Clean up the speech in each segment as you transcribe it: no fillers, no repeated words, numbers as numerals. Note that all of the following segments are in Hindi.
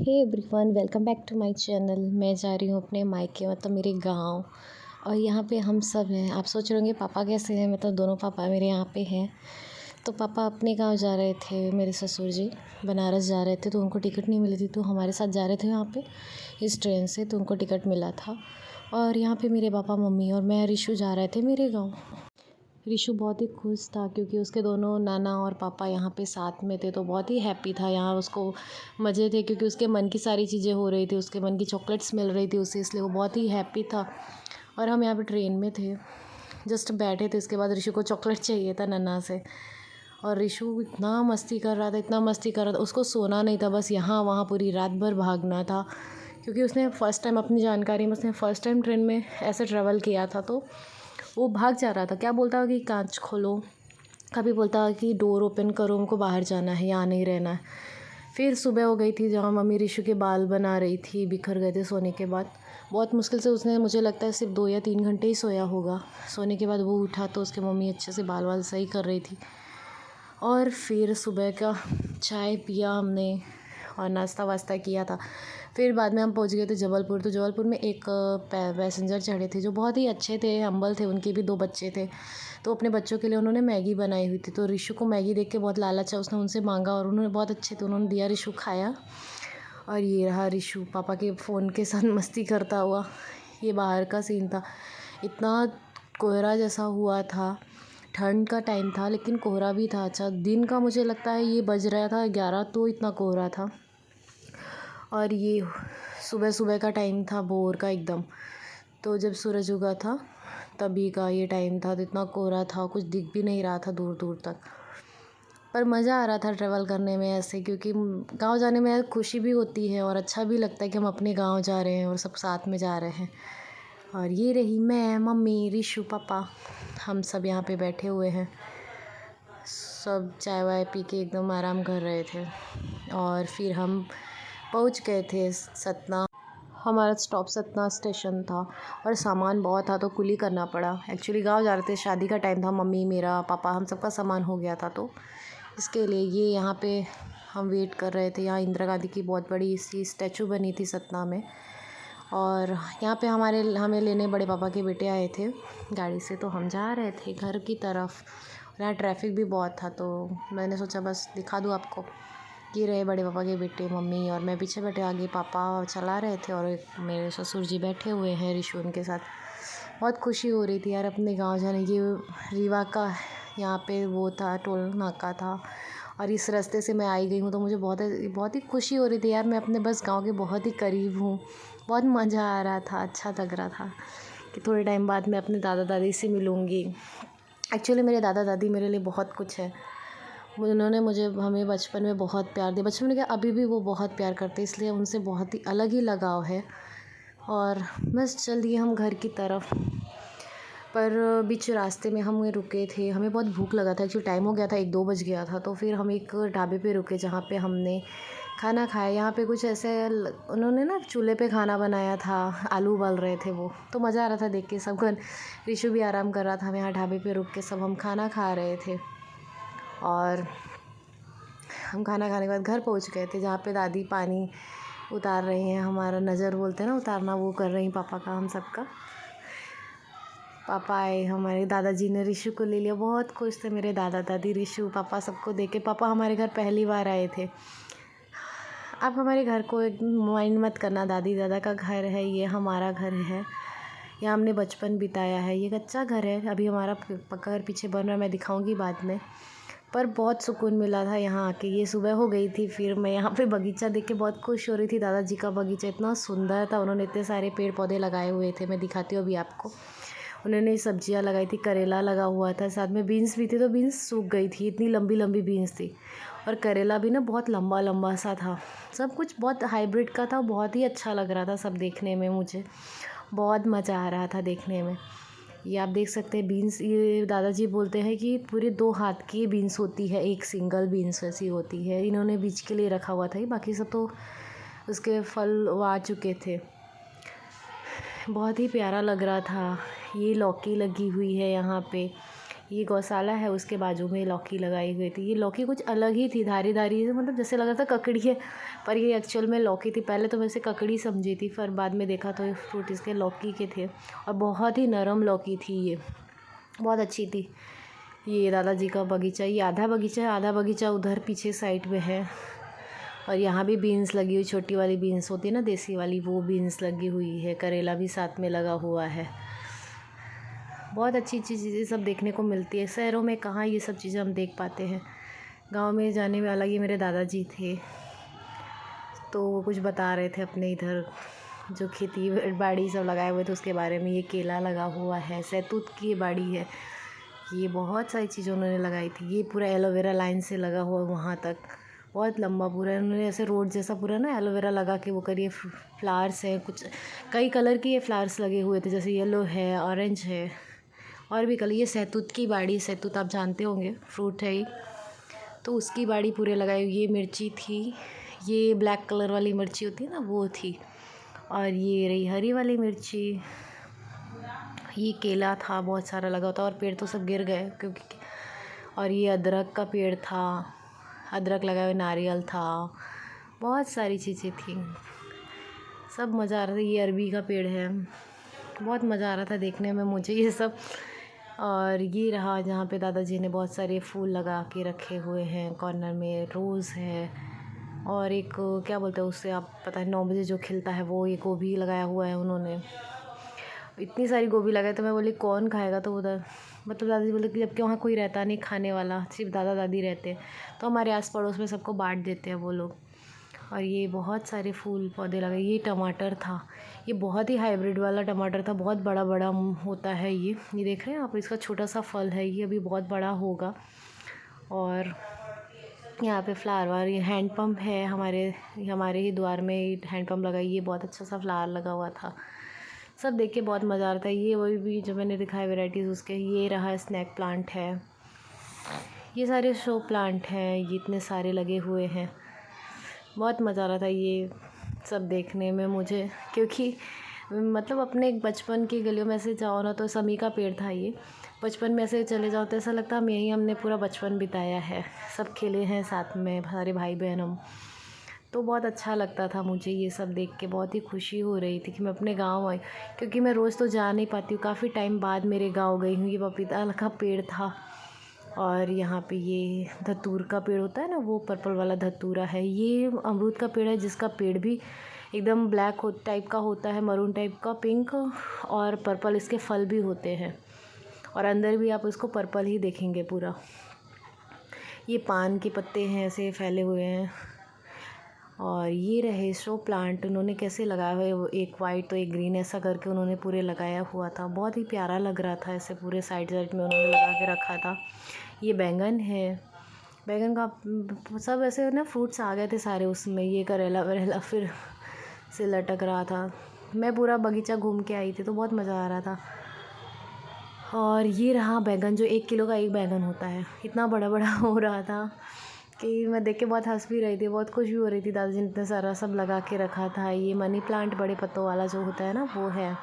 Hey everyone, welcome back to my channel. मैं जा रही हूँ अपने मायके मतलब मेरे गांव। और यहाँ पे हम सब हैं। आप सोच रहे होंगे पापा कैसे हैं, मतलब दोनों पापा मेरे यहाँ पे हैं। तो पापा अपने गांव जा रहे थे, मेरे ससुर जी बनारस जा रहे थे, तो उनको टिकट नहीं मिली थी, तो हमारे साथ जा रहे थे वहाँ पे इस ट्रेन से, तो उनको टिकट मिला था। और यहाँ पे मेरे पापा मम्मी और मैं रिशु जा रहे थे मेरे गाँव। रिशु बहुत ही खुश था क्योंकि उसके दोनों नाना और पापा यहाँ पे साथ में थे, तो बहुत ही हैप्पी था। यहाँ उसको मज़े थे क्योंकि उसके मन की सारी चीज़ें हो रही थी, उसके मन की चॉकलेट्स मिल रही थी उसे, इसलिए वो बहुत ही हैप्पी था। और हम यहाँ पे ट्रेन में थे, जस्ट बैठे थे। इसके बाद रिशु को चॉकलेट चाहिए था नन्ना से, और रिशु इतना मस्ती कर रहा था, इतना मस्ती कर रहा था, उसको सोना नहीं था, बस यहाँ वहाँ पूरी रात भर भागना था। क्योंकि उसने फ़र्स्ट टाइम अपनी जानकारी में उसने फ़र्स्ट टाइम ट्रेन में ऐसे ट्रैवल किया था, तो वो भाग जा रहा था। क्या बोलता कि कांच खोलो, कभी बोलता कि डोर ओपन करो, हमको बाहर जाना है, यहाँ नहीं रहना है। फिर सुबह हो गई थी, जहाँ मम्मी रिशु के बाल बना रही थी, बिखर गए थे सोने के बाद। बहुत मुश्किल से उसने, मुझे लगता है सिर्फ 2 या 3 घंटे ही सोया होगा। सोने के बाद वो उठा तो उसके मम्मी अच्छे से बाल वाल सही कर रही थी। और फिर सुबह का चाय पिया हमने और नाश्ता वास्ता किया था। फिर बाद में हम पहुंच गए थे जबलपुर। तो जबलपुर में एक पैसेंजर चढ़े थे जो बहुत ही अच्छे थे, हम्बल थे, उनके भी 2 बच्चे थे। तो अपने बच्चों के लिए उन्होंने मैगी बनाई हुई थी, तो रिशु को मैगी देख के बहुत लालच है, उसने उनसे मांगा और उन्होंने बहुत अच्छे थे, उन्होंने दिया, रिशु खाया। और ये रहा रिशु पापा के फ़ोन के साथ मस्ती करता हुआ। ये बाहर का सीन था, इतना कोहरा जैसा हुआ था, ठंड का टाइम था लेकिन कोहरा भी था। अच्छा दिन का मुझे लगता है ये बज रहा था 11, तो इतना कोहरा था। और ये सुबह सुबह का टाइम था, भोर का एकदम। तो जब सूरज उगा था तभी का ये टाइम था, तो इतना कोहरा था, कुछ दिख भी नहीं रहा था दूर दूर तक। पर मज़ा आ रहा था ट्रैवल करने में ऐसे, क्योंकि गांव जाने में खुशी भी होती है और अच्छा भी लगता है कि हम अपने गांव जा रहे हैं और सब साथ में जा रहे हैं। और ये रही मैं, मम्मी, रिशु, पापा, हम सब यहाँ पे बैठे हुए हैं। सब चाय वाय पी के एकदम आराम कर रहे थे। और फिर हम पहुँच गए थे सतना। हमारा स्टॉप सतना स्टेशन था और सामान बहुत था, तो कुली करना पड़ा। एक्चुअली गांव जा रहे थे, शादी का टाइम था, मम्मी, मेरा, पापा, हम सबका सामान हो गया था, तो इसके लिए ये यहाँ पे हम वेट कर रहे थे। यहाँ इंदिरा गांधी की बहुत बड़ी सी स्टैचू बनी थी सतना में। और यहाँ पे हमें लेने बड़े पापा के बेटे आए थे गाड़ी से, तो हम जा रहे थे घर की तरफ। यहाँ ट्रैफिक भी बहुत था, तो मैंने सोचा बस दिखा दूँ आपको। ये रहे बड़े पापा के बेटे, मम्मी और मैं पीछे बैठे, आगे पापा चला रहे थे और मेरे ससुर जी बैठे हुए हैं रिशु उनके साथ। बहुत खुशी हो रही थी यार अपने गांव जाने की। रीवा का यहाँ पे वो था, टोल नाका था, और इस रास्ते से मैं आई गई हूँ, तो मुझे बहुत ही खुशी हो रही थी यार। मैं अपने बस गांव के बहुत ही करीब हूँ। बहुत मज़ा आ रहा था, अच्छा लग रहा था कि थोड़े टाइम बाद मैं अपने दादा दादी से मिलूँगी। एक्चुअली मेरे दादा दादी मेरे लिए बहुत कुछ है। उन्होंने हमें बचपन में बहुत प्यार दिया, बचपन में क्या अभी भी वो बहुत प्यार करते, इसलिए उनसे बहुत ही अलग ही लगाव है। और बस चल दिए हम घर की तरफ। पर बीच रास्ते में हम रुके थे, हमें बहुत भूख लगा था। एक्चुअली टाइम हो गया था, 1-2 बज गया था, तो फिर हम एक ढाबे पे रुके जहाँ पे हमने खाना खाया। यहाँ पे कुछ ऐसे उन्होंने ना चूल्हे पे खाना बनाया था, आलू उबाल रहे थे वो, तो मज़ा आ रहा था देख के सबको। रिशु भी आराम कर रहा था। हम यहाँ ढाबे पे रुक के सब हम खाना खा रहे थे। और हम खाना खाने के बाद घर पहुँच गए थे, जहाँ पे दादी पानी उतार रही हैं, हमारा नज़र बोलते हैं ना उतारना, वो कर रही पापा का, हम सबका। पापा आए, हमारे दादाजी ने रिशु को ले लिया, बहुत खुश थे मेरे दादा दादी, रिशु, पापा सबको देख के। पापा हमारे घर पहली बार आए थे। आप हमारे घर को माइंड मत करना, दादी दादा का घर है, ये हमारा घर है, यहाँ हमने बचपन बिताया है। ये कच्चा घर है, अभी हमारा पक्का घर पीछे बन रहा है, मैं दिखाऊंगी बाद में। पर बहुत सुकून मिला था यहाँ आके। ये सुबह हो गई थी, फिर मैं यहाँ पे बगीचा देख के बहुत खुश हो रही थी। दादाजी का बगीचा इतना सुंदर था, उन्होंने इतने सारे पेड़ पौधे लगाए हुए थे, मैं दिखाती हूँ अभी आपको। उन्होंने सब्जियाँ लगाई थी, करेला लगा हुआ था, साथ में बीन्स भी थी, तो बीन्स सूख गई थी, इतनी लंबी लंबी बीन्स थी। और करेला भी ना बहुत लंबा लंबा सा था। सब कुछ बहुत हाइब्रिड का था, बहुत ही अच्छा लग रहा था सब देखने में। मुझे बहुत मज़ा आ रहा था देखने में। ये आप देख सकते हैं बीन्स, ये दादाजी बोलते हैं कि पूरे 2 हाथ की बीन्स होती है, एक सिंगल बीन्स ऐसी होती है। इन्होंने बीज के लिए रखा हुआ था, बाकी सब तो उसके फल आ चुके थे। बहुत ही प्यारा लग रहा था। ये लौकी लगी हुई है यहाँ पे, ये गौशाला है, उसके बाजू में लौकी लगाई हुई थी। ये लौकी कुछ अलग ही थी, धारी धारी, मतलब जैसे लग रहा था ककड़ी है, पर ये एक्चुअल में लौकी थी। पहले तो मैं इसे ककड़ी समझी थी, पर बाद में देखा तो ये फ्रूट इसके लौकी के थे और बहुत ही नरम लौकी थी ये, बहुत अच्छी थी। ये दादाजी का बगीचा, ये आधा बगीचा है, आधा बगीचा उधर पीछे साइड में है। और यहाँ भी बीन्स लगी हुई, छोटी वाली बीन्स होती है ना देसी वाली, वो बीन्स लगी हुई है। करेला भी साथ में लगा हुआ है। बहुत अच्छी अच्छी चीज़ें सब देखने को मिलती है। शहरों में कहाँ ये सब चीज़ें हम देख पाते हैं। गांव में जाने वाला ये मेरे दादाजी थे, तो वो कुछ बता रहे थे अपने इधर जो खेती बाड़ी सब लगाए हुए थे उसके बारे में। ये केला लगा हुआ है, सैतूत की बाड़ी है, ये बहुत सारी चीज़ें उन्होंने लगाई थी। ये पूरा एलोवेरा लाइन से लगा हुआ वहाँ तक, बहुत लंबा पूरा उन्होंने ऐसे रोड जैसा पूरा ना एलोवेरा लगा के वो करिए। फ्लावर्स हैं कुछ कई कलर के, ये फ्लावर्स लगे हुए थे, जैसे येलो है, ऑरेंज है और भी कलर। ये सैतूत की बाड़ी, सैतूत आप जानते होंगे, फ्रूट है ये, तो उसकी बाड़ी पूरे लगाई हुई। ये मिर्ची थी, ये ब्लैक कलर वाली मिर्ची होती है ना, वो थी। और ये रही हरी वाली मिर्ची। ये केला था, बहुत सारा लगा होता, और पेड़ तो सब गिर गए क्योंकि। और ये अदरक का पेड़ था, अदरक लगा हुआ, नारियल था, बहुत सारी चीज़ें थी, सब मज़ा आ रहा था। ये अरबी का पेड़ है, बहुत मज़ा आ रहा था देखने में मुझे ये सब। और ये रहा जहाँ पे दादाजी ने बहुत सारे फूल लगा के रखे हुए हैं। कॉर्नर में रोज़ है, और एक क्या बोलते हैं उससे, आप पता है 9 बजे जो खिलता है वो, ये गोभी लगाया हुआ है उन्होंने। इतनी सारी गोभी लगाई तो मैं बोली कौन खाएगा, तो उधर मतलब दादाजी बोले कि जबकि वहाँ कोई रहता नहीं खाने वाला, सिर्फ दादा दादी रहते हैं, तो हमारे आस पड़ोस में सबको बांट देते हैं वो लोग। और ये बहुत सारे फूल पौधे लगे। ये टमाटर था, ये बहुत ही हाइब्रिड वाला टमाटर था, बहुत बड़ा बड़ा होता है ये देख रहे हैं आप, इसका छोटा सा फल है, ये अभी बहुत बड़ा होगा। और यहाँ पे फ्लावर, ये हैंड पंप है, हमारे ही द्वार में हैंड पंप लगा, ये बहुत अच्छा सा फ्लावर लगा हुआ था। सब देख के बहुत मज़ा आ रहा था। ये वही भी जो मैंने दिखाया वैराइटीज़ उसके। ये रहा स्नैक प्लांट है, ये सारे शो प्लांट हैं, ये इतने सारे लगे हुए हैं। बहुत मज़ा आ रहा था ये सब देखने में मुझे, क्योंकि मतलब अपने बचपन की गलियों में से जाओ ना तो समी का पेड़ था ये। बचपन में ऐसे चले जाओ तो ऐसा लगता हम यहीं हमने पूरा बचपन बिताया है, सब खेले हैं साथ में सारे भाई बहन हम। तो बहुत अच्छा लगता था मुझे ये सब देख के, बहुत ही खुशी हो रही थी कि मैं अपने गांव आई, क्योंकि मैं रोज़ तो जा नहीं पाती हूँ, काफ़ी टाइम बाद मेरे गांव गई हूँ। ये पपीता का पेड़ था, और यहाँ पे ये धतूर का पेड़ होता है ना, वो पर्पल वाला धतूरा है। ये अमरूद का पेड़ है, जिसका पेड़ भी एकदम ब्लैक टाइप का होता है, मरून टाइप का, पिंक और पर्पल इसके फल भी होते हैं, और अंदर भी आप उसको पर्पल ही देखेंगे पूरा। ये पान के पत्ते हैं ऐसे फैले हुए हैं। और ये रहे शो प्लांट, उन्होंने कैसे लगाया हुआ है, वो एक वाइट तो एक ग्रीन ऐसा करके उन्होंने पूरे लगाया हुआ था, बहुत ही प्यारा लग रहा था। ऐसे पूरे साइड साइड में उन्होंने लगा के रखा था। ये बैंगन है, बैंगन का सब ऐसे ना फ्रूट्स आ गए थे सारे उसमें। ये करेला वरेला फिर से लटक रहा था। मैं पूरा बगीचा घूम के आई थी तो बहुत मज़ा आ रहा था। और ये रहा बैंगन, जो 1 किलो का एक बैंगन होता है, इतना बड़ा बड़ा हो रहा था कि मैं देख के बहुत हंस भी रही थी, बहुत खुश भी हो रही थी। दादाजी ने इतना सारा सब लगा के रखा था। ये मनी प्लांट बड़े पत्तों वाला जो होता है ना, वो है।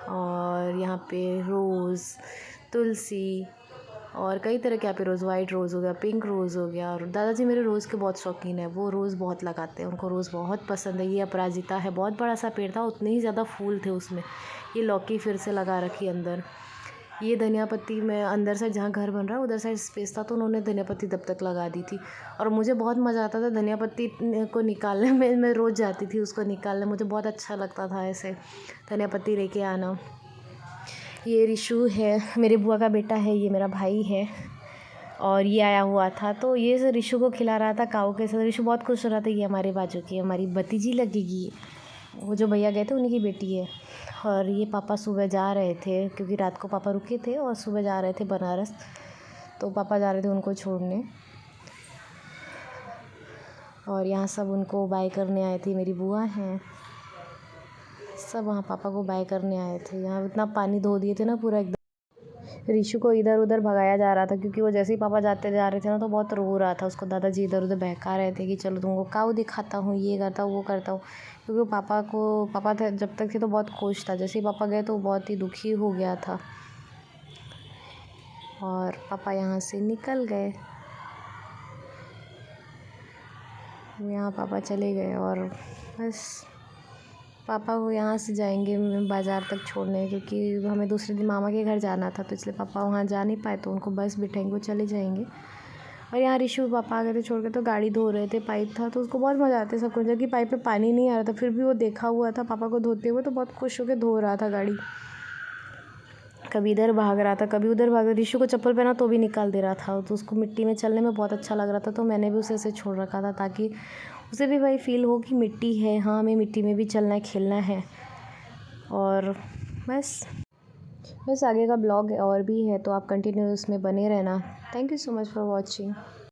और यहाँ पे रोज़, तुलसी और कई तरह के यहाँ पे रोज़, वाइट रोज़ हो गया, पिंक रोज़ हो गया। और दादाजी मेरे रोज़ के बहुत शौकीन है, वो रोज़ बहुत लगाते हैं, उनको रोज़ बहुत पसंद है। ये अपराजिता है, बहुत बड़ा सा पेड़ था, उतने ही ज़्यादा फूल थे उसमें। ये लौकी फिर से लगा रखी अंदर। ये धनिया पत्ती में अंदर से जहाँ घर बन रहा है उधर साइड स्पेस था, तो उन्होंने धनिया पत्ती तब तक लगा दी थी। और मुझे बहुत मज़ा आता था धनिया पत्ती को निकालने में, मैं रोज़ जाती थी उसको निकालने, मुझे बहुत अच्छा लगता था ऐसे धनिया पत्ती लेके आना। ये रिशु है, मेरे बुआ का बेटा है, ये मेरा भाई है। और ये आया हुआ था तो ये रिशु को खिला रहा था काऊ के साथ। रिशु बहुत खुश हो रहा था। ये हमारे बाजू की हमारी भतीजी लगेगी, वो जो भैया गए थे उन्हीं की बेटी है। और ये पापा सुबह जा रहे थे, क्योंकि रात को पापा रुके थे और सुबह जा रहे थे बनारस, तो पापा जा रहे थे उनको छोड़ने। और यहाँ सब उनको बाय करने आए थे, मेरी बुआ हैं सब वहाँ पापा को बाय करने आए थे। यहाँ इतना पानी धो दिए थे ना पूरा एकदम। रिशु को इधर उधर भगाया जा रहा था, क्योंकि वो जैसे ही पापा जाते जा रहे थे ना तो बहुत रो रहा था। उसको दादाजी इधर उधर बहका रहे थे कि चलो तुमको काऊ दिखाता हूँ, ये करता हूँ वो करता हूँ। क्योंकि पापा थे जब तक थे तो बहुत खुश था, जैसे ही पापा गए तो बहुत ही दुखी हो गया था। और पापा यहाँ से निकल गए। यहाँ पापा चले गए और बस पापा को यहाँ से जाएंगे बाज़ार तक छोड़ने, क्योंकि हमें दूसरे दिन मामा के घर जाना था, तो इसलिए पापा वहाँ जा नहीं पाए, तो उनको बस बिठाएंगे, वो चले जाएंगे। और यहाँ ऋषु पापा आ गए थे छोड़ के, तो गाड़ी धो रहे थे, पाइप था, तो उसको बहुत मज़ा आता है सबको, जबकि पाइप में पानी नहीं आ रहा था, फिर भी वो देखा हुआ था पापा को धोते हुए, तो बहुत खुश होकर धो रहा था गाड़ी। कभी इधर भाग रहा था, कभी उधर भाग रहा था। ऋषु को चप्पल पहना तो भी निकाल दे रहा था, तो उसको मिट्टी में चलने में बहुत अच्छा लग रहा था, तो मैंने भी उसे ऐसे छोड़ रखा था ताकि उसे भी भाई फील हो कि मिट्टी है, हाँ हमें मिट्टी में भी चलना है, खेलना है। और बस आगे का ब्लॉग और भी है, तो आप कंटिन्यू उसमें बने रहना। Thank you so much for watching.